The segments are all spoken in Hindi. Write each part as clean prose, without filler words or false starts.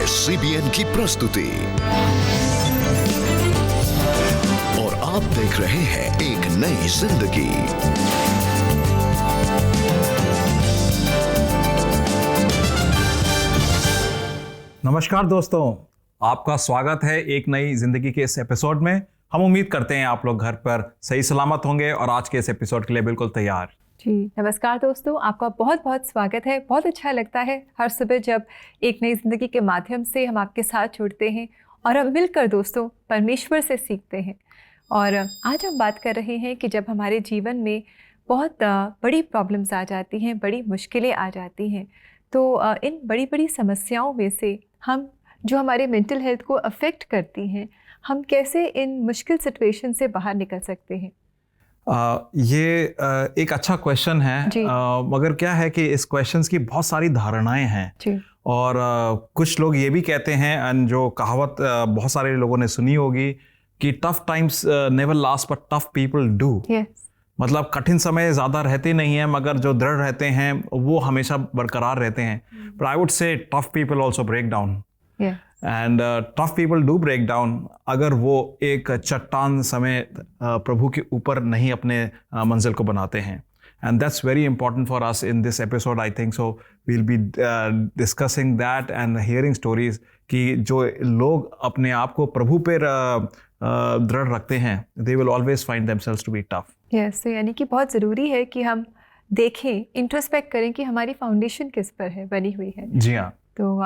है CBN की प्रस्तुति और आप देख रहे हैं एक नई जिंदगी। नमस्कार दोस्तों, आपका स्वागत है एक नई जिंदगी के इस एपिसोड में। हम उम्मीद करते हैं आप लोग घर पर सही सलामत होंगे और आज के इस एपिसोड के लिए बिल्कुल तैयार। जी नमस्कार दोस्तों, आपका बहुत बहुत स्वागत है। बहुत अच्छा लगता है हर सुबह जब एक नई ज़िंदगी के माध्यम से हम आपके साथ जुड़ते हैं और हम मिलकर दोस्तों परमेश्वर से सीखते हैं। और आज हम बात कर रहे हैं कि जब हमारे जीवन में बहुत बड़ी प्रॉब्लम्स आ जाती हैं, बड़ी मुश्किलें आ जाती हैं, तो इन बड़ी बड़ी समस्याओं में से हम जो हमारे मेंटल हेल्थ को अफेक्ट करती हैं, हम कैसे इन मुश्किल सिचुएशन से बाहर निकल सकते हैं। ये एक अच्छा क्वेश्चन है, मगर क्या है कि इस क्वेश्चंस की बहुत सारी धारणाएं हैं जी। और कुछ लोग ये भी कहते हैं, एंड जो कहावत बहुत सारे लोगों ने सुनी होगी कि tough times never last but tough people do. मतलब कठिन समय ज़्यादा रहते नहीं हैं, मगर जो दृढ़ रहते हैं वो हमेशा बरकरार रहते हैं। But I would say tough people also break down and tough people do break down अगर वो एक चट्टान समेत प्रभु के ऊपर नहीं अपने मंजिल को बनाते हैं। And that's very important for us in this episode. I think so we will be discussing that and hearing stories कि जो लोग अपने आप को प्रभु पर दृढ़ रखते हैं, they will always find themselves to be tough. Yes, यानी कि बहुत ज़रूरी है कि हम देखें, इंट्रोस्पेक्ट करें कि हमारी फाउंडेशन किस पर है, बनी हुई है। जी हाँ। तो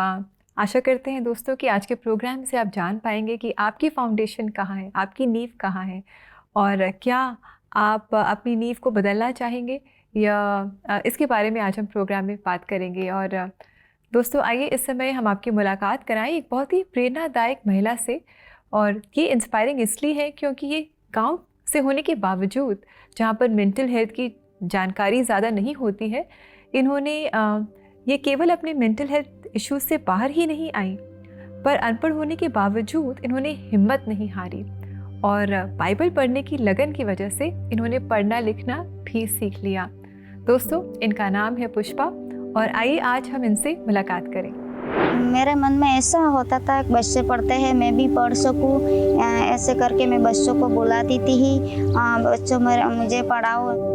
आशा करते हैं दोस्तों कि आज के प्रोग्राम से आप जान पाएंगे कि आपकी फाउंडेशन कहाँ है, आपकी नींव कहाँ है, और क्या आप अपनी नींव को बदलना चाहेंगे या इसके बारे में आज हम प्रोग्राम में बात करेंगे। और दोस्तों आइए इस समय हम आपकी मुलाकात कराएं एक बहुत ही प्रेरणादायक महिला से। और ये इंस्पायरिंग इसलिए है क्योंकि ये गांव से होने के बावजूद, जहाँ पर मेंटल हेल्थ की जानकारी ज़्यादा नहीं होती है, इन्होंने ये केवल अपने मेंटल हेल्थ इश्यूज से बाहर ही नहीं आई, पर अनपढ़ होने के बावजूद इन्होंने हिम्मत नहीं हारी और बाइबल पढ़ने की लगन की वजह से इन्होंने पढ़ना लिखना भी सीख लिया। दोस्तों इनका नाम है पुष्पा और आइए आज हम इनसे मुलाकात करें। मेरे मन में ऐसा होता था कि बच्चे पढ़ते हैं, मैं भी पढ़ सकूं, ऐसे करके मैं बच्चों को बुलाती थी, बच्चों मुझे पढ़ाओ।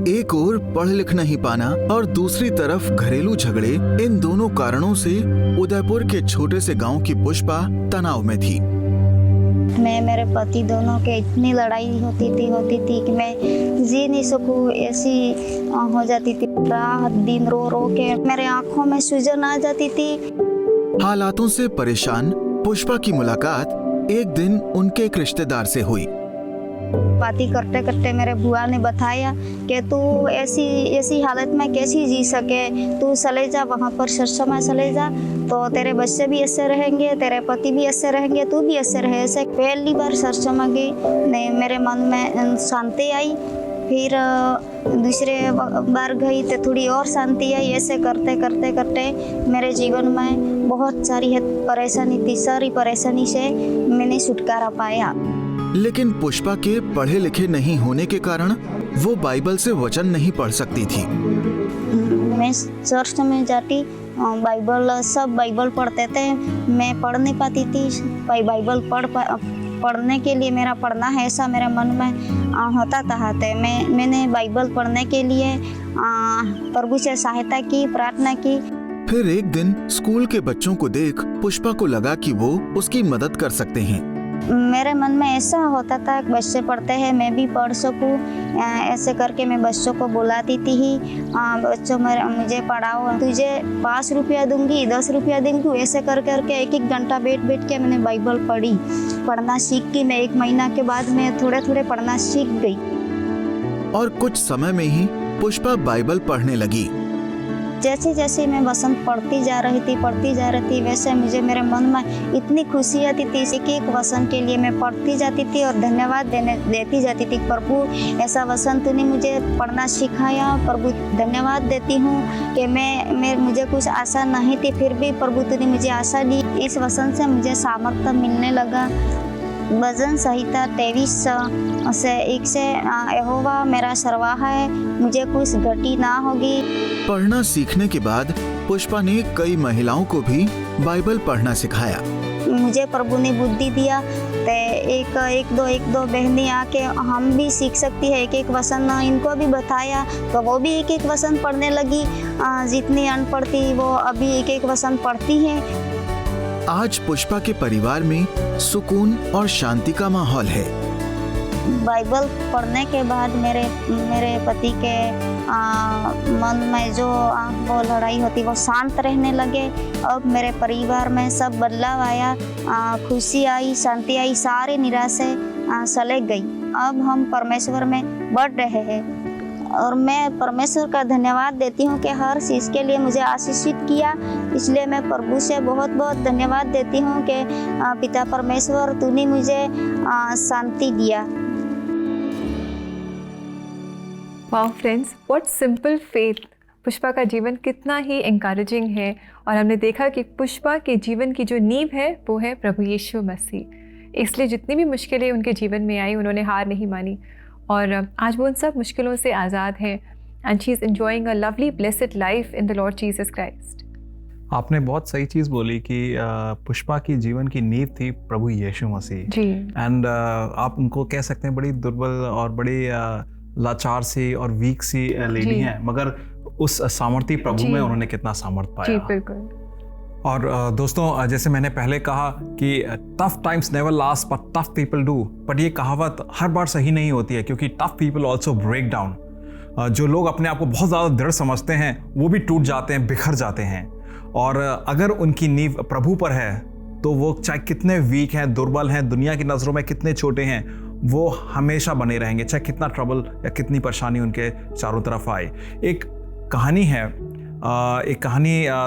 एक ओर पढ़ लिख नहीं पाना और दूसरी तरफ घरेलू झगड़े, इन दोनों कारणों से उदयपुर के छोटे से गांव की पुष्पा तनाव में थी। मैं मेरे पति दोनों के इतनी लड़ाई होती थी कि मैं जी नहीं सकूं, ऐसी हो जाती थी। रात दिन रो रो के मेरे आंखों में सूजन आ जाती थी। हालातों से परेशान पुष्पा की मुलाकात एक दिन उनके एक रिश्तेदार से हुई। बातें करते करते मेरे बुआ ने बताया कि तू ऐसी हालत में कैसी जी सके, तू चले जा वहाँ पर सरसों में चले जा, तो तेरे बच्चे भी ऐसे रहेंगे, तेरे पति भी ऐसे रहेंगे, तू भी ऐसे रहे। ऐसे पहली बार सरसों में गई, मेरे मन में शांति आई। फिर दूसरे बार गई तो थोड़ी और शांति आई। ऐसे करते करते करते मेरे जीवन में बहुत सारी परेशानी थी, सारी परेशानी से मैंने छुटकारा पाया। लेकिन पुष्पा के पढ़े लिखे नहीं होने के कारण वो बाइबल से वचन नहीं पढ़ सकती थी। मैं चर्च में जाती, सब बाइबल पढ़ते थे, मैं पढ़ नहीं पाती थी। बाइबल पढ़ने के लिए मेरा पढ़ना है ऐसा मेरे मन में होता था। मैंने बाइबल पढ़ने के लिए प्रभु से सहायता की, प्रार्थना की। फिर एक दिन स्कूल के बच्चों को देख पुष्पा को लगा कि वो उसकी मदद कर सकते हैं। मेरे मन में ऐसा होता था कि बच्चे पढ़ते हैं, मैं भी पढ़ सकूं, ऐसे करके मैं बच्चों को बुलाती थी, बच्चों मुझे पढ़ाओ, तुझे 5 रुपया दूंगी, 10 रुपया दूंगी। ऐसे कर करके एक घंटा बैठ के मैंने बाइबल पढ़ना सीख की। मैं 1 महीना के बाद मैं थोड़े पढ़ना सीख गई और कुछ समय में ही पुष्पा बाइबल पढ़ने लगी। जैसे जैसे मैं वसंत पढ़ती जा रही थी वैसे मुझे मेरे मन में इतनी खुशी आती थी कि एक वसंत के लिए मैं पढ़ती जाती थी और धन्यवाद देती जाती थी। प्रभु ऐसा वसंत तूने मुझे पढ़ना सिखाया, प्रभु धन्यवाद देती हूँ कि मुझे कुछ आशा नहीं थी, फिर भी प्रभु तूने मुझे आशा दी। इस वसंत से मुझे सामर्थ्य मिलने लगा। भजन संहिता 23 से 1 से यहोवा मेरा सरवाहा है, मुझे कुछ घटी ना होगी। पढ़ना सीखने के बाद पुष्पा ने कई महिलाओं को भी बाइबल पढ़ना सिखाया। मुझे प्रभु ने बुद्धि दिया ते एक दो बहनें आके हम भी सीख सकती है, एक वचन इनको भी बताया तो वो भी एक वचन पढ़ने लगी। जितनी अनपढ़ थी वो अभी एक वचन पढ़ती है। आज पुष्पा के परिवार में सुकून और शांति का माहौल है। बाइबल पढ़ने के बाद मेरे पति के मन में जो वो लड़ाई होती वो शांत रहने लगे। अब मेरे परिवार में सब बदलाव आया, खुशी आई, शांति आई, सारी निराशा चले गई। अब हम परमेश्वर में बढ़ रहे हैं और मैं परमेश्वर का धन्यवाद देती हूँ कि हर चीज़ के लिए मुझे आशीषित किया। इसलिए मैं प्रभु से बहुत बहुत धन्यवाद देती हूँ कि पिता परमेश्वर तूने मुझे शांति दिया। Wow friends, what simple faith. Pushpa का जीवन कितना ही एनकरेजिंग है और हमने देखा कि पुष्पा के जीवन की जो नींव है वो है प्रभु यीशु मसीह। इसलिए जितनी भी मुश्किलें उनके जीवन में आई उन्होंने हार नहीं मानी और आज वो उन सब मुश्किलों से आज़ाद हैं and she is enjoying a lovely blessed life in the Lord Jesus Christ. आपने बहुत सही चीज़ बोली कि पुष्पा की जीवन की नींव थी प्रभु यीशु मसीह जी। एंड आप उनको कह सकते हैं बड़ी दुर्बल और बड़ी लाचार सी और वीक सी लेडी हैं, मगर उस सामर्थी प्रभु में उन्होंने कितना सामर्थ पाया। जी बिल्कुल। और दोस्तों, जैसे मैंने पहले कहा कि tough times never last but tough people do, but ये कहावत हर बार सही नहीं होती है क्योंकि tough people also break down. जो लोग अपने आप को बहुत ज़्यादा दृढ़ समझते हैं वो भी टूट जाते हैं, बिखर जाते हैं। और अगर उनकी नींव प्रभु पर है तो वो चाहे कितने वीक हैं, दुर्बल हैं, दुनिया की नज़रों में कितने छोटे हैं, वो हमेशा बने रहेंगे, चाहे कितना ट्रबल या कितनी परेशानी उनके चारों तरफ आए। एक कहानी है,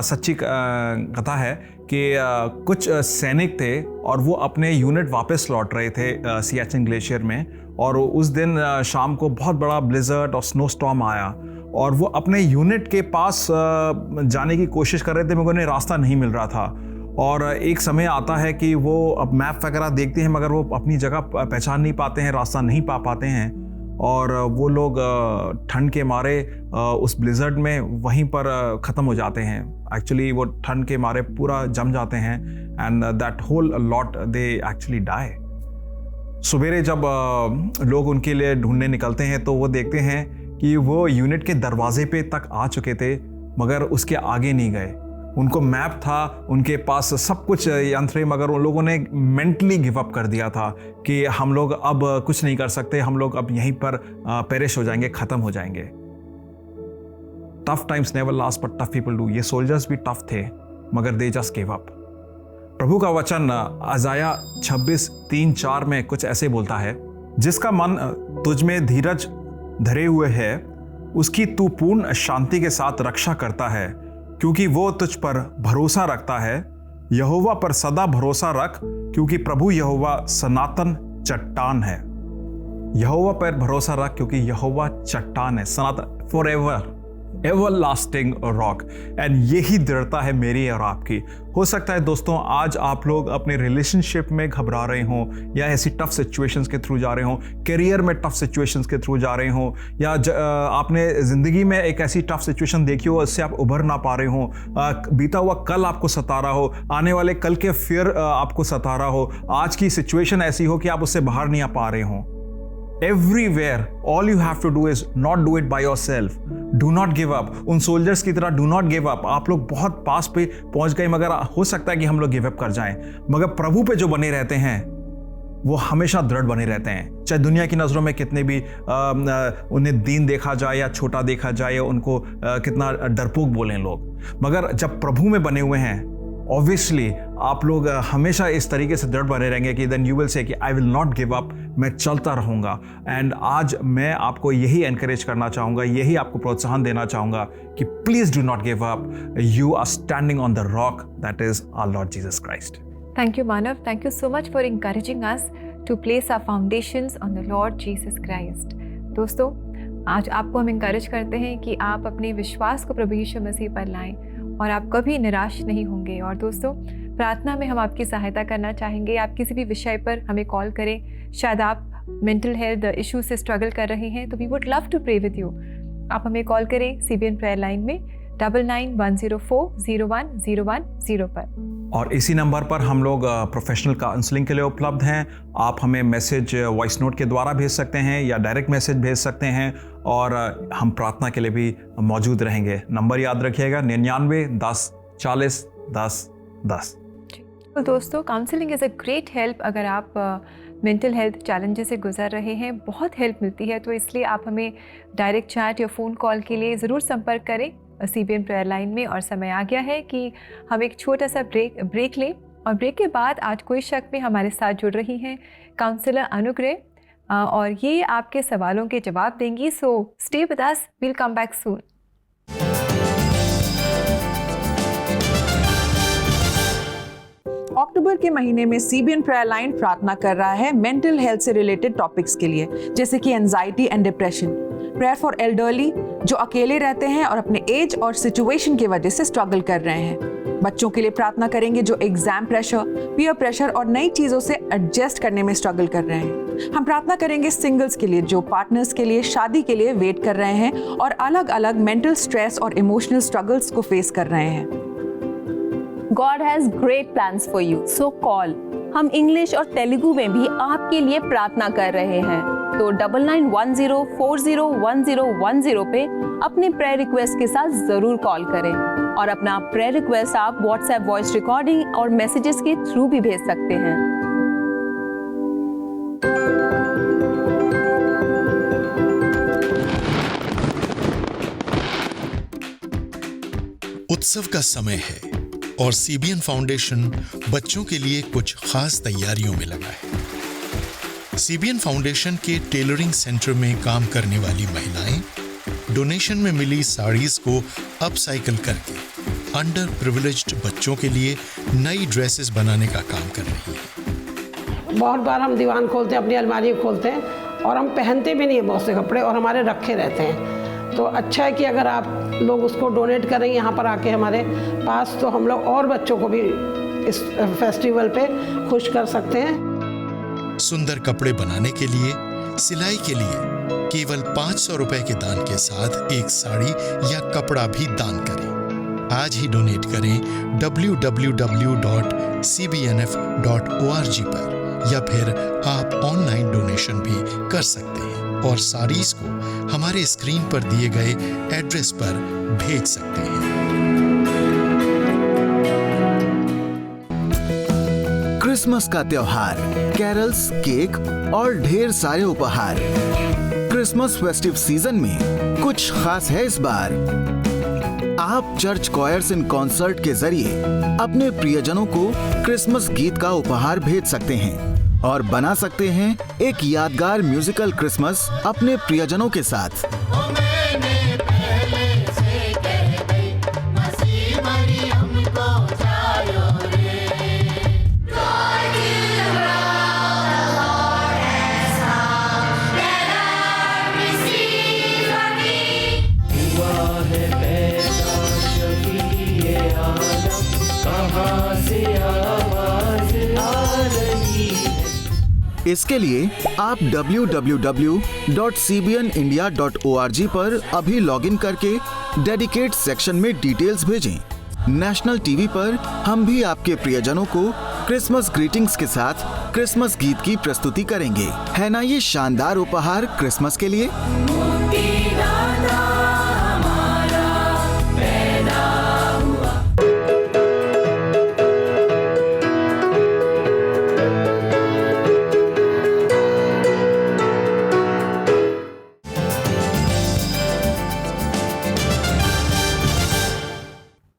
सच्ची कथा है कि कुछ सैनिक थे और वो अपने यूनिट वापस लौट रहे थे सियाचिन ग्लेशियर में, और उस दिन शाम को बहुत बड़ा ब्लिजर्ड और स्नो स्टॉर्म आया और वो अपने यूनिट के पास जाने की कोशिश कर रहे थे मगर उन्हें रास्ता नहीं मिल रहा था। और एक समय आता है कि वो अब मैप वगैरह देखते हैं मगर वो अपनी जगह पहचान नहीं पाते हैं, रास्ता नहीं पा पाते हैं और वो लोग ठंड के मारे उस ब्लिजर्ड में वहीं पर ख़त्म हो जाते हैं। एक्चुअली वो ठंड के मारे पूरा जम जाते हैं and that whole lot they actually die. सवेरे जब लोग उनके लिए ढूंढने निकलते हैं तो वो देखते हैं कि वो यूनिट के दरवाजे पे तक आ चुके थे मगर उसके आगे नहीं गए। उनको मैप था, उनके पास सब कुछ यंत्र, मगर उन लोगों ने मेंटली गिव अप कर दिया था कि हम लोग अब कुछ नहीं कर सकते, हम लोग अब यहीं पर पेरिश हो जाएंगे, ख़त्म हो जाएंगे। Tough times never last but tough people do. ये सोल्जर्स भी टफ थे मगर दे जस्ट गिव अप। प्रभु का वचन अजाया 26:3-4 में कुछ ऐसे बोलता है, जिसका मन तुझ में धीरज धरे हुए है उसकी तू पूर्ण शांति के साथ रक्षा करता है, क्योंकि वो तुझ पर भरोसा रखता है। यहोवा पर सदा भरोसा रख, क्योंकि प्रभु यहोवा सनातन चट्टान है। यहोवा पर भरोसा रख क्योंकि यहोवा चट्टान है, सनातन, फॉरएवर, एवरलास्टिंग रॉक। एंड यही दृढ़ता है मेरी और आपकी। हो सकता है दोस्तों आज आप लोग अपने रिलेशनशिप में घबरा रहे हों या ऐसी टफ सिचुएशंस के थ्रू जा रहे हों, करियर में टफ सिचुएशंस के थ्रू जा रहे हों, या आपने ज़िंदगी में एक ऐसी टफ सिचुएशन देखी हो उससे आप उभर ना पा रहे हों, बीता हुआ कल आपको सता रहा हो, आने वाले कल के फिर आपको सता रहा हो, आज की सिचुएशन ऐसी हो कि आप उससे बाहर नहीं आ पा रहे हों। Everywhere, all you have to do is not do it by yourself. Do not give up. उन सोल्जर्स की तरह do not give up. आप लोग बहुत पास पे पहुंच गए मगर हो सकता है कि हम लोग गिव अप कर जाएं, मगर प्रभु पे जो बने रहते हैं वो हमेशा दृढ़ बने रहते हैं। चाहे दुनिया की नज़रों में कितने भी उन्हें दीन देखा जाए या छोटा देखा जाए या उनको कितना डरपोक बोलें लोग, मगर जब प्रभु में बने हुए हैं ऑब्वियसली आप लोग हमेशा इस तरीके से दृढ़ बने रहेंगे कि देन यू विल से कि I will not give up, मैं चलता रहूँगा। एंड आज मैं आपको यही एनकरेज करना चाहूँगा, यही आपको प्रोत्साहन देना चाहूँगा कि please do not give up, you are standing on the rock that is our Lord Jesus Christ. Thank you, Manav. Thank you so much for encouraging us to place our foundations on the Lord Jesus Christ. दोस्तों, आज आपको हम encourage करते हैं कि आप अपने विश्वास को प्रभु यीशु मसीह पर लाएं और आप कभी निराश नहीं होंगे। और दोस्तों, प्रार्थना में हम आपकी सहायता करना चाहेंगे। आप किसी भी विषय पर हमें कॉल करें। शायद आप मेंटल हेल्थ इशू से स्ट्रगल कर रहे हैं, तो we would love to pray with you. आप हमें कॉल करें CBN प्रेयर लाइन में 9910401010 पर। और इसी नंबर पर हम लोग प्रोफेशनल काउंसलिंग के लिए उपलब्ध हैं। आप हमें मैसेज वॉइस नोट के द्वारा भेज सकते हैं या डायरेक्ट मैसेज भेज सकते हैं, और हम प्रार्थना के लिए भी मौजूद रहेंगे। नंबर याद रखिएगा 99 10 40 10 10। तो दोस्तों, counselling is a great help. अगर आप मेंटल हेल्थ चैलेंजेस से गुजर रहे हैं, बहुत हेल्प मिलती है। तो इसलिए आप हमें डायरेक्ट चैट या फ़ोन कॉल के लिए ज़रूर संपर्क करें CBN प्रेयर लाइन में। और समय आ गया है कि हम एक छोटा सा ब्रेक लें, और ब्रेक के बाद आज कोई शक में हमारे साथ जुड़ रही हैं काउंसलर अनुग्रह, और ये आपके सवालों के जवाब देंगी। So stay with us, we'll come back soon. अक्टूबर के महीने में CBN प्रेयर लाइन प्रार्थना कर रहा है मेंटल हेल्थ से रिलेटेड टॉपिक्स के लिए, जैसे कि anxiety and depression, prayer for elderly जो अकेले रहते हैं और अपने एज और सिचुएशन की वजह से स्ट्रगल कर रहे हैं। बच्चों के लिए प्रार्थना करेंगे जो एग्जाम प्रेशर, पीयर प्रेशर और नई चीजों से एडजस्ट करने में स्ट्रगल कर रहे हैं। हम प्रार्थना करेंगे सिंगल्स के लिए जो पार्टनर्स के लिए शादी के लिए वेट कर रहे हैं और अलग अलग मेंटल स्ट्रेस और इमोशनल स्ट्रगल्स को फेस कर रहे हैं। God has great plans for you, so call. हम इंग्लिश और तेलुगु में भी आपके लिए प्रार्थना कर रहे हैं, तो 9910401010 पे अपने प्रेयर रिक्वेस्ट के साथ जरूर कॉल करें। और अपना प्रेयर रिक्वेस्ट आप WhatsApp वॉइस रिकॉर्डिंग और मैसेजेस के थ्रू भी भेज सकते हैं। उत्सव का समय है और CBN फाउंडेशन बच्चों के लिए कुछ खास तैयारियों में लगा है। CBN फाउंडेशन के टेलरिंग सेंटर में काम करने वाली महिलाएं डोनेशन में मिली साड़ीज को अपसाइकल करके अंडर प्रिविलेज्ड बच्चों के लिए नई ड्रेसेस बनाने का काम कर रही हैं। बहुत बार हम दीवान खोलते हैं, अपनी अलमारी खोलते हैं और हम पहनते भी नहीं है बहुत से कपड़े, और हमारे रखे रहते हैं। तो अच्छा है कि अगर आप लोग उसको डोनेट करें यहाँ पर आके हमारे पास, तो हम लोग और बच्चों को भी इस फेस्टिवल पे खुश कर सकते हैं। सुंदर कपड़े बनाने के लिए, सिलाई के लिए केवल 500 रुपए के दान के साथ एक साड़ी या कपड़ा भी दान करें। आज ही डोनेट करें www.cbnf.org पर, या फिर आप ऑनलाइन डोनेशन भी कर सकते हैं और साड़ीज को हमारे स्क्रीन पर दिए गए एड्रेस पर भेज सकते हैं। क्रिसमस का त्योहार, कैरल्स, केक और ढेर सारे उपहार। क्रिसमस फेस्टिव सीजन में कुछ खास है इस बार। आप चर्च कॉयर्स इन कॉन्सर्ट के जरिए अपने प्रियजनों को क्रिसमस गीत का उपहार भेज सकते हैं और बना सकते हैं एक यादगार म्यूजिकल क्रिसमस अपने प्रियजनों के साथ। इसके लिए आप www.cbnindia.org पर अभी लॉगिन करके डेडिकेट सेक्शन में डिटेल्स भेजें। नेशनल टीवी पर हम भी आपके प्रियजनों को क्रिसमस ग्रीटिंग्स के साथ क्रिसमस गीत की प्रस्तुति करेंगे। है ना ये शानदार उपहार क्रिसमस के लिए?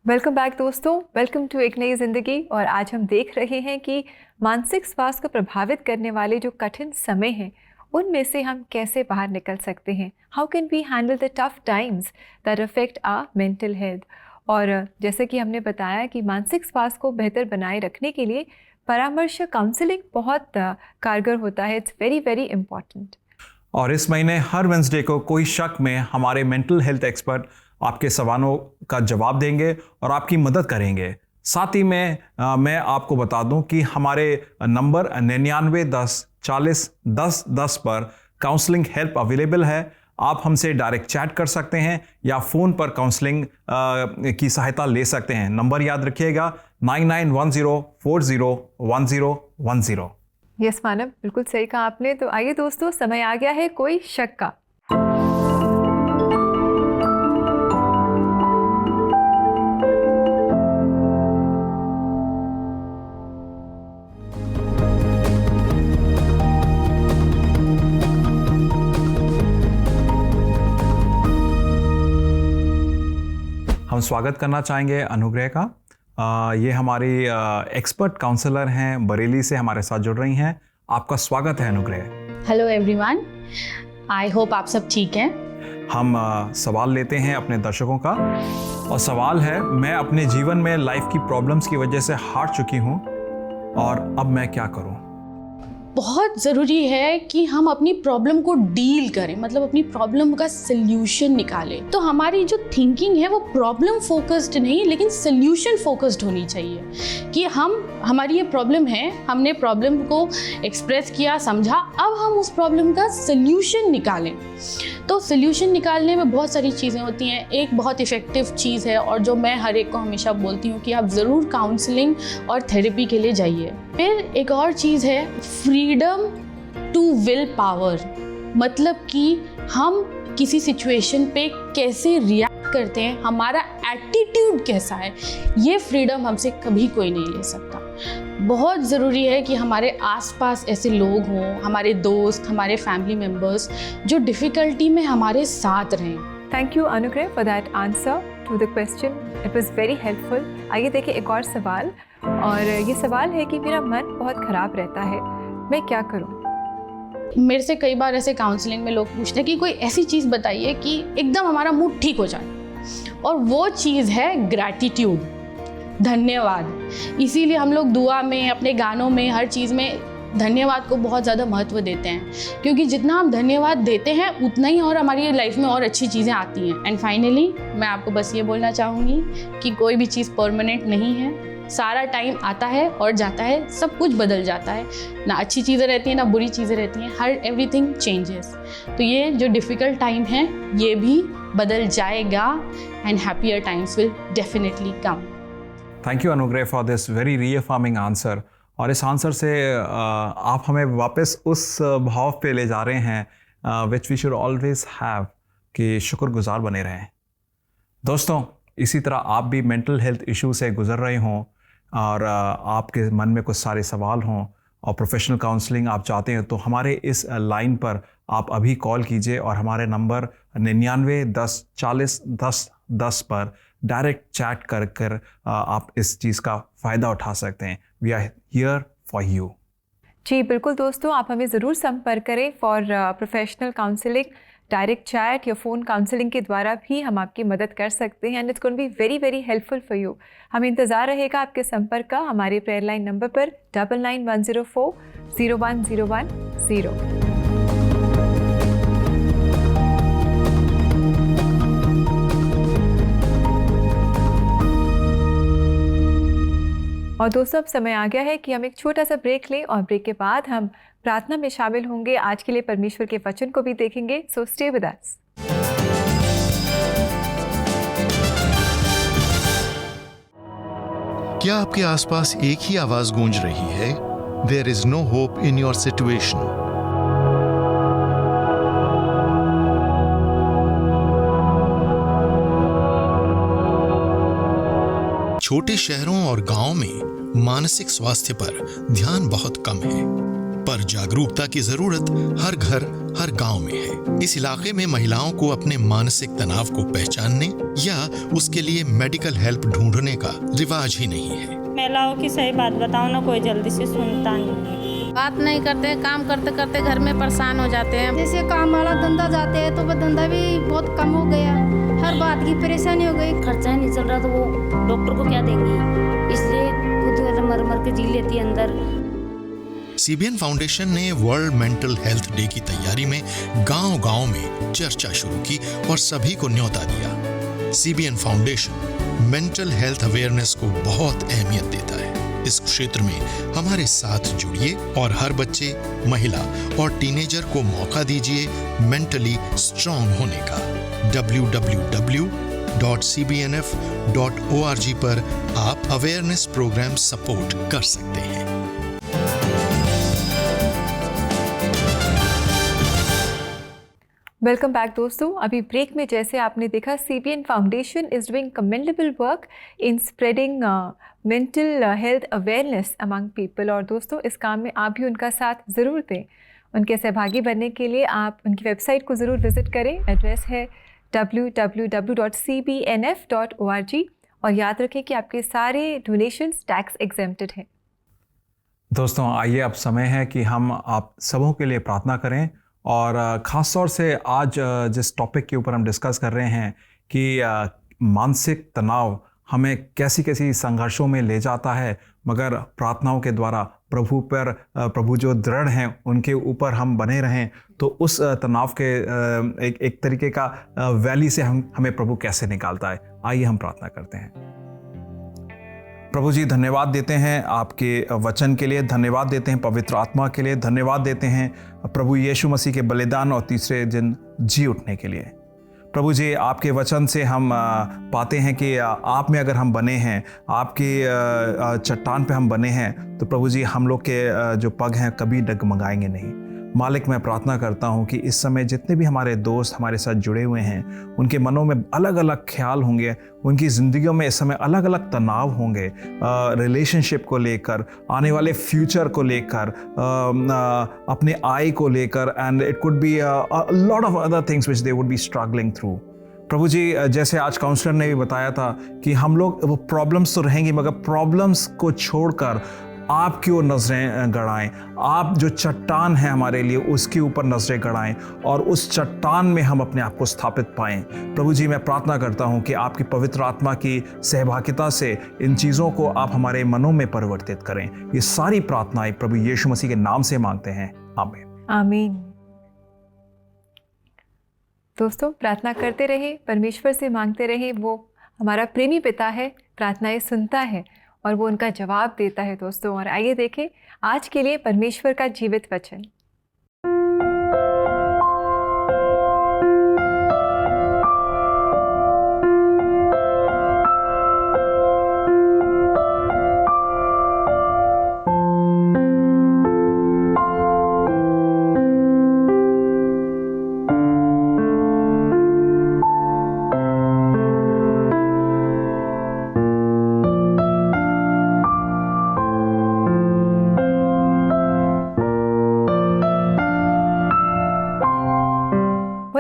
वेलकम बैक दोस्तों, वेलकम टू एक नई ज़िंदगी। और आज हम देख रहे हैं कि मानसिक स्वास्थ्य को प्रभावित करने वाले जो कठिन समय हैं उनमें से हम कैसे बाहर निकल सकते हैं। How can we handle the tough times that affect our mental health. और जैसे कि हमने बताया कि मानसिक स्वास्थ्य को बेहतर बनाए रखने के लिए परामर्श काउंसलिंग बहुत कारगर होता है। It's very very important. और इस महीने हर वेंसडे को कोई शक में हमारे मेंटल हेल्थ एक्सपर्ट आपके सवालों का जवाब देंगे और आपकी मदद करेंगे। साथ ही में मैं आपको बता दूं कि हमारे नंबर 9910401010 पर काउंसलिंग हेल्प अवेलेबल है। आप हमसे डायरेक्ट चैट कर सकते हैं या फ़ोन पर काउंसलिंग की सहायता ले सकते हैं। नंबर याद रखिएगा 9910401010। यस मानव, बिल्कुल सही कहा आपने। तो आइए दोस्तों, समय आ गया है कोई शक का। हम स्वागत करना चाहेंगे अनुग्रह का। ये हमारी एक्सपर्ट काउंसलर हैं, बरेली से हमारे साथ जुड़ रही हैं। आपका स्वागत है अनुग्रह। हेलो एवरीवन, आई होप आप सब ठीक हैं। हम सवाल लेते हैं अपने दर्शकों का, और सवाल है, मैं अपने जीवन में लाइफ की प्रॉब्लम्स की वजह से हार चुकी हूँ और अब मैं क्या करूँ। बहुत ज़रूरी है कि हम अपनी प्रॉब्लम को डील करें, मतलब अपनी प्रॉब्लम का सल्यूशन निकालें। तो हमारी जो थिंकिंग है वो प्रॉब्लम फोकस्ड नहीं लेकिन सल्यूशन फोकस्ड होनी चाहिए कि हमारी ये प्रॉब्लम है, हमने प्रॉब्लम को एक्सप्रेस किया, समझा, अब हम उस प्रॉब्लम का सल्यूशन निकालें। तो सल्यूशन निकालने में बहुत सारी चीज़ें होती हैं। एक बहुत इफ़ेक्टिव चीज़ है और जो मैं हर एक को हमेशा बोलती हूँ कि आप ज़रूर काउंसलिंग और थेरेपी के लिए जाइए। फिर एक और चीज़ है फ्रीडम टू विल पावर, मतलब कि हम किसी सिचुएशन पे कैसे रिएक्ट करते हैं, हमारा एटीट्यूड कैसा है, ये फ्रीडम हमसे कभी कोई नहीं ले सकता। बहुत ज़रूरी है कि हमारे आसपास ऐसे लोग हों, हमारे दोस्त, हमारे फैमिली मेम्बर्स जो डिफ़िकल्टी में हमारे साथ रहें। Thank you Anugrah for that answer to the question, it was very helpful. आइए देखिए एक और सवाल, और ये सवाल है कि मेरा मन बहुत ख़राब रहता है, मैं क्या करूँ। मेरे से कई बार ऐसे काउंसलिंग में लोग पूछते हैं कि कोई ऐसी चीज़ बताइए कि एकदम हमारा मूड ठीक हो जाए, और वो चीज़ है ग्रैटिट्यूड, धन्यवाद। इसीलिए हम लोग दुआ में, अपने गानों में, हर चीज़ में धन्यवाद को बहुत ज़्यादा महत्व देते हैं, क्योंकि जितना हम धन्यवाद देते हैं उतना ही और हमारी लाइफ में और अच्छी चीज़ें आती हैं। एंड फाइनली मैं आपको बस ये बोलना चाहूँगी कि कोई भी चीज़ परमानेंट नहीं है, सारा टाइम आता है और जाता है, सब कुछ बदल जाता है, ना अच्छी चीज़ें रहती हैं ना बुरी चीज़ें रहती हैं, हर एवरीथिंग चेंजेस। तो ये जो डिफ़िकल्ट टाइम है ये भी बदल जाएगा and happier times will definitely come. Thank you Anugrah for this very रीअफर्मिंग answer. और इस आंसर से आप हमें वापस उस भाव पे ले जा रहे हैं which we should always have, कि शुक्रगुजार बने रहें। दोस्तों, इसी तरह आप भी मेंटल हेल्थ इशू से गुजर रहे हों और आपके मन में कुछ सारे सवाल हों और प्रोफेशनल काउंसलिंग आप चाहते हैं, तो हमारे इस लाइन पर आप अभी कॉल कीजिए और हमारे नंबर 9910401010 पर डायरेक्ट चैट कर आप इस चीज़ का फ़ायदा उठा सकते हैं। We are here for you. जी बिल्कुल दोस्तों, आप हमें ज़रूर संपर्क करें for professional counselling. Direct chat या फ़ोन काउंसलिंग के द्वारा भी हम आपकी मदद कर सकते हैं, and it's going to be very very helpful for you. हमें इंतज़ार रहेगा आपके संपर्क का हमारे प्रेयर लाइन नंबर पर 9910401010। और दोस्तों, अब समय आ गया है कि हम एक छोटा सा ब्रेक लें, और ब्रेक के बाद हम प्रार्थना में शामिल होंगे। आज के लिए परमेश्वर के वचन को भी देखेंगे, सो स्टे विद अस। क्या आपके आसपास एक ही आवाज गूंज रही है, there is no hope in your situation? छोटे शहरों और गांवों में मानसिक स्वास्थ्य पर ध्यान बहुत कम है, पर जागरूकता की जरूरत हर घर हर गांव में है। इस इलाके में महिलाओं को अपने मानसिक तनाव को पहचानने या उसके लिए मेडिकल हेल्प ढूंढने का रिवाज ही नहीं है। महिलाओं की सही बात बताओ ना, कोई जल्दी से सुनता नहीं, बात नहीं करते, काम करते करते घर में परेशान हो जाते हैं। जैसे काम वाला धंधा जाते हैं तो वो धंधा भी बहुत कम हो गया, हर बात की परेशानी हो गई, खर्चा ही नहीं चल रहा तो वो डॉक्टर को क्या देंगी, इसलिए खुद मर मर के जी लेती है अंदर। सीबीएन फाउंडेशन ने वर्ल्ड मेंटल हेल्थ डे की तैयारी में गांव-गांव में चर्चा शुरू की और सभी को न्योता दिया। CBN foundation mental health awareness को बहुत अहमियत देता है। इस क्षेत्र में हमारे साथ जुड़िए और हर बच्चे, महिला और टीनेजर को मौका दीजिए मेंटली स्ट्रांग होने का। www.cbnf.org पर आप अवेयरनेस प्रोग्राम सपोर्ट कर सकते हैं। वेलकम बैक दोस्तों। अभी ब्रेक में जैसे आपने देखा, CBN foundation is doing commendable work in spreading mental health awareness among people. और दोस्तों, इस काम में आप भी उनका साथ ज़रूर दें। उनके सहभागी बनने के लिए आप उनकी वेबसाइट को ज़रूर विज़िट करें। एड्रेस है www.cbnf.org और याद रखें कि आपके सारे डोनेशंस टैक्स एग्जेम्प्टेड हैं। दोस्तों, आइए अब समय है कि हम आप सबों के लिए प्रार्थना करें। और ख़ास तौर से आज जिस टॉपिक के ऊपर हम डिस्कस कर रहे हैं कि मानसिक तनाव हमें कैसी कैसी संघर्षों में ले जाता है, मगर प्रार्थनाओं के द्वारा प्रभु जो दृढ़ हैं उनके ऊपर हम बने रहें, तो उस तनाव के एक तरीके का वैली से हमें प्रभु कैसे निकालता है। आइए हम प्रार्थना करते हैं। प्रभु जी, धन्यवाद देते हैं आपके वचन के लिए, धन्यवाद देते हैं पवित्र आत्मा के लिए, धन्यवाद देते हैं प्रभु यीशु मसीह के बलिदान और तीसरे दिन जी उठने के लिए। प्रभु जी, आपके वचन से हम पाते हैं कि आप में अगर हम बने हैं, आपके चट्टान पे हम बने हैं, तो प्रभु जी हम लोग के जो पग हैं कभी डगमगाएंगे नहीं। मालिक, मैं प्रार्थना करता हूँ कि इस समय जितने भी हमारे दोस्त हमारे साथ जुड़े हुए हैं, उनके मनों में अलग अलग ख्याल होंगे, उनकी ज़िंदगियों में इस समय अलग अलग तनाव होंगे, रिलेशनशिप को लेकर, आने वाले फ्यूचर को लेकर, अपने आय को लेकर, and it could be lot of other things which they would be struggling through. प्रभु जी, जैसे आज काउंसलर ने भी बताया था कि हम लोग वो प्रॉब्लम्स तो रहेंगी, मगर प्रॉब्लम्स को छोड़कर आपकी ओर नज़रें गड़ाएं। आप जो चट्टान है हमारे लिए, उसके ऊपर नज़रें गड़ाएं और उस चट्टान में हम अपने आप को स्थापित पाएं। प्रभु जी, मैं प्रार्थना करता हूं कि आपकी पवित्र आत्मा की सहभागिता से इन चीज़ों को आप हमारे मनों में परिवर्तित करें। ये सारी प्रार्थनाएं प्रभु यीशु मसीह के नाम से मांगते हैं, आमीन। आमीन। दोस्तों, प्रार्थना करते रहे, परमेश्वर से मांगते रहे। वो हमारा प्रेमी पिता है, प्रार्थनाएं सुनता है और वो उनका जवाब देता है दोस्तों। और आइए देखें आज के लिए परमेश्वर का जीवित वचन।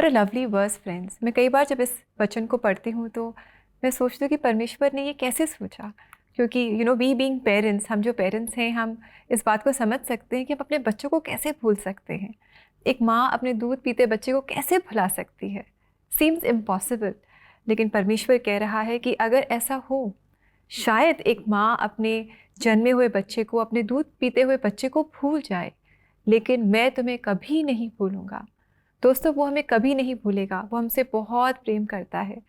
Lovely verse friends. मैं कई बार जब इस वचन को पढ़ती हूँ तो मैं सोचती हूँ कि परमेश्वर ने ये कैसे सोचा, क्योंकि वी बीइंग पेरेंट्स, हम जो पेरेंट्स हैं, हम इस बात को समझ सकते हैं कि हम अपने बच्चों को कैसे भूल सकते हैं। एक माँ अपने दूध पीते बच्चे को कैसे भुला सकती है? Seems impossible. लेकिन परमेश्वर कह रहा है कि अगर ऐसा हो, शायद एक माँ अपने जन्मे हुए बच्चे को, अपने दूध पीते हुए बच्चे को भूल जाए, लेकिन मैं तुम्हें कभी नहीं भूलूँगा। दोस्तों, वो हमें कभी नहीं भूलेगा, वो हमसे बहुत प्रेम करता है।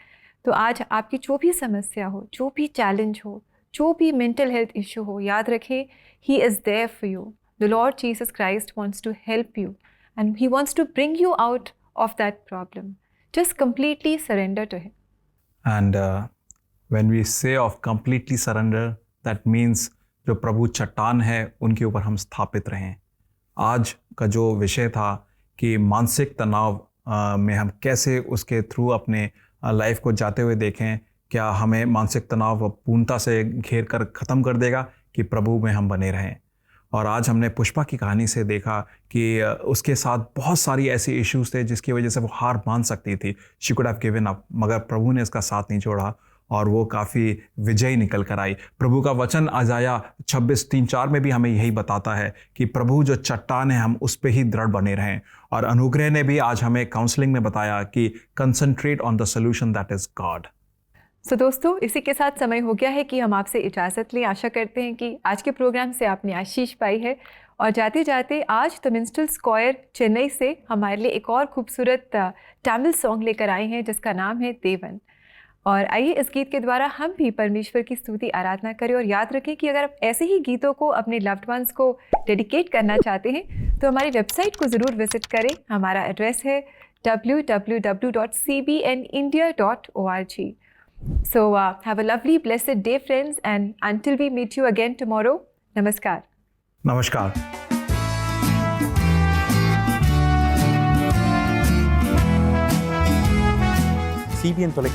तो आज आपकी जो भी समस्या हो, जो भी चैलेंज हो, जो भी मेंटल हेल्थ इशू हो, याद रखें, he is there for you. The Lord Jesus Christ wants to help you and he wants to bring you out of that problem. Just completely surrender to him. And when we say of completely surrender, that means जो प्रभु चट्टान है उनके ऊपर हम स्थापित रहें। आज का जो विषय था कि मानसिक तनाव में हम कैसे उसके थ्रू अपने लाइफ को जाते हुए देखें, क्या हमें मानसिक तनाव पूर्णता से घेर कर ख़त्म कर देगा कि प्रभु में हम बने रहें। और आज हमने पुष्पा की कहानी से देखा कि उसके साथ बहुत सारी ऐसी इश्यूज़ थे जिसकी वजह से वो हार मान सकती थी, she could have given up, मगर प्रभु ने इसका साथ नहीं छोड़ा और वो काफ़ी विजयी निकल कर आई। प्रभु का वचन अजाया 26:3-4 में भी हमें यही बताता है कि प्रभु जो चट्टान है, हम उस पे ही दृढ़ बने रहें। और अनुग्रह ने भी आज हमें काउंसलिंग में बताया कि concentrate on the solution that is God. So दोस्तों, इसी के साथ समय हो गया है कि हम आपसे इजाज़त लें। आशा करते हैं कि आज के प्रोग्राम से आपने आशीष पाई है। और जाते जाते आज द मिन्स्ट्रेल्स क्वायर चेन्नई से हमारे लिए एक और खूबसूरत तमिल सॉन्ग लेकर आए हैं जिसका नाम है देवन। और आइए इस गीत के द्वारा हम भी परमेश्वर की स्तुति आराधना करें और याद रखें कि अगर आप ऐसे ही गीतों को अपने लव्ड वंस को डेडिकेट करना चाहते हैं तो हमारी वेबसाइट को ज़रूर विजिट करें। हमारा एड्रेस है www.cbnindia.org. So have a lovely blessed day friends, and until we meet you again tomorrow, namaskar. नमस्कार।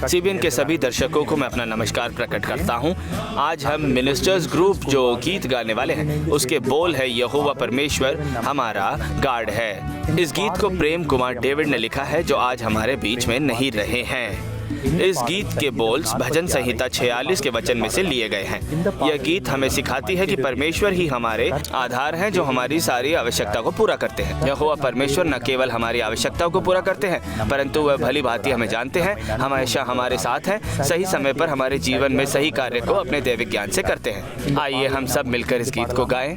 सीबीएन के सभी दर्शकों को मैं अपना नमस्कार प्रकट करता हूं। आज हम मिनिस्टर्स ग्रुप जो गीत गाने वाले हैं उसके बोल है यहोवा परमेश्वर हमारा गार्ड है। इस गीत को प्रेम कुमार डेविड ने लिखा है जो आज हमारे बीच में नहीं रहे हैं। इस गीत के बोल भजन संहिता 46 के वचन में से लिए गए हैं। यह गीत हमें सिखाती है कि परमेश्वर ही हमारे आधार हैं जो हमारी सारी आवश्यकता को पूरा करते हैं। यहोवा परमेश्वर न केवल हमारी आवश्यकताओं को पूरा करते हैं परंतु वह भली भांति हमें जानते हैं, हमेशा हमारे साथ हैं, सही समय पर हमारे जीवन में सही कार्य को अपने दैविक ज्ञान से करते हैं। आइए हम सब मिलकर इस गीत को गाएं।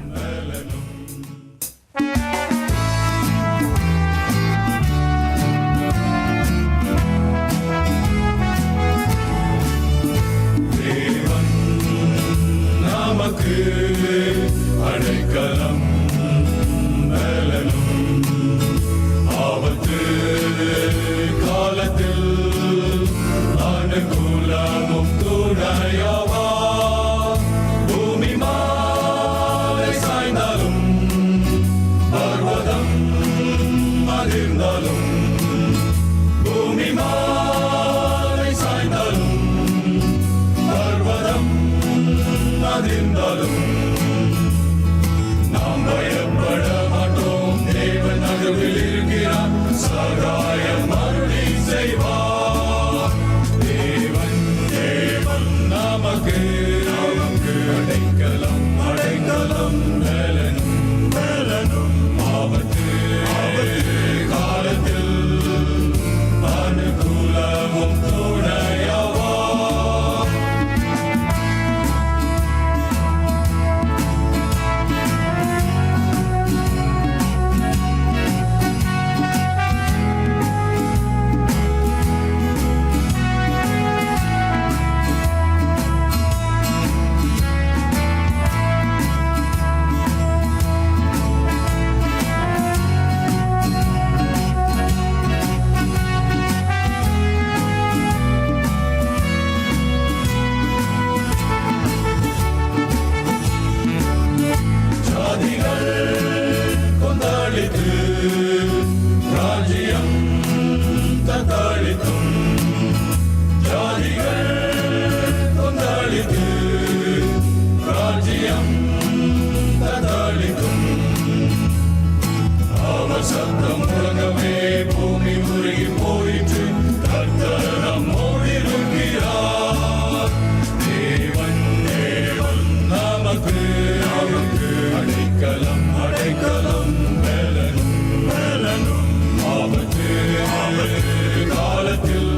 அடைக்கலம் பலனும் ஆபத்து காலத்தில் அனுகூலமும் துணையாவா. பூமி மாலை சாய்ந்தாலும் பர்வதம் அதிர்ந்தாலும் பூமி மாலை சாய்ந்தாலும் பர்வதம் அதிர்ந்தாலும் நாம் பயப்பட மாட்டோம். தேவன் நடுவில் இருக்கிறார், சகாயம் அருளி செய்வார். தேவன் தேவன் நமக்கு அடைக்கலம் அடைக்கலம் பலனும் பலனும் ஆபத்து காலத்தில் அனுகூலமும் துணையாவா. சத்தம் முழங்கவே பூமி உருகி போயிற்று, கர்த்தர் நம்மோடு இருக்கிறார். தேவன் தேவன் நமக்கு அடைக்கலம் அடைக்கலம் பலனும் பலனும் ஆபத்து காலத்தில்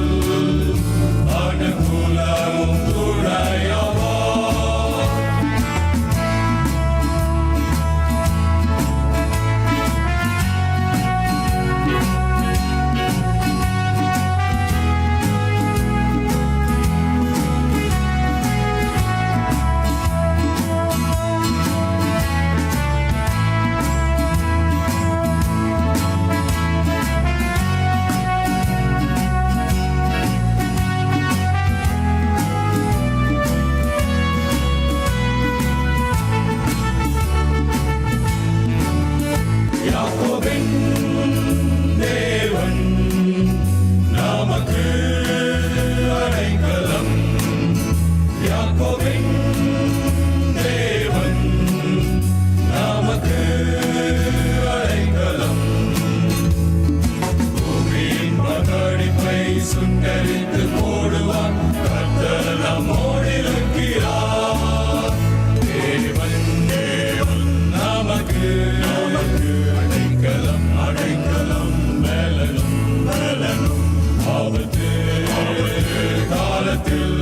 அனுகூலமும் துணையாவா. சுண்டரித்து போடுவார், கர்த்தர் நம்மோடு இருக்கிறார். தேவன் தேவன் நமக்கு அடைக்கலம் அடைக்கலம் பலனும் பலனும் ஆபத்து காலத்தில்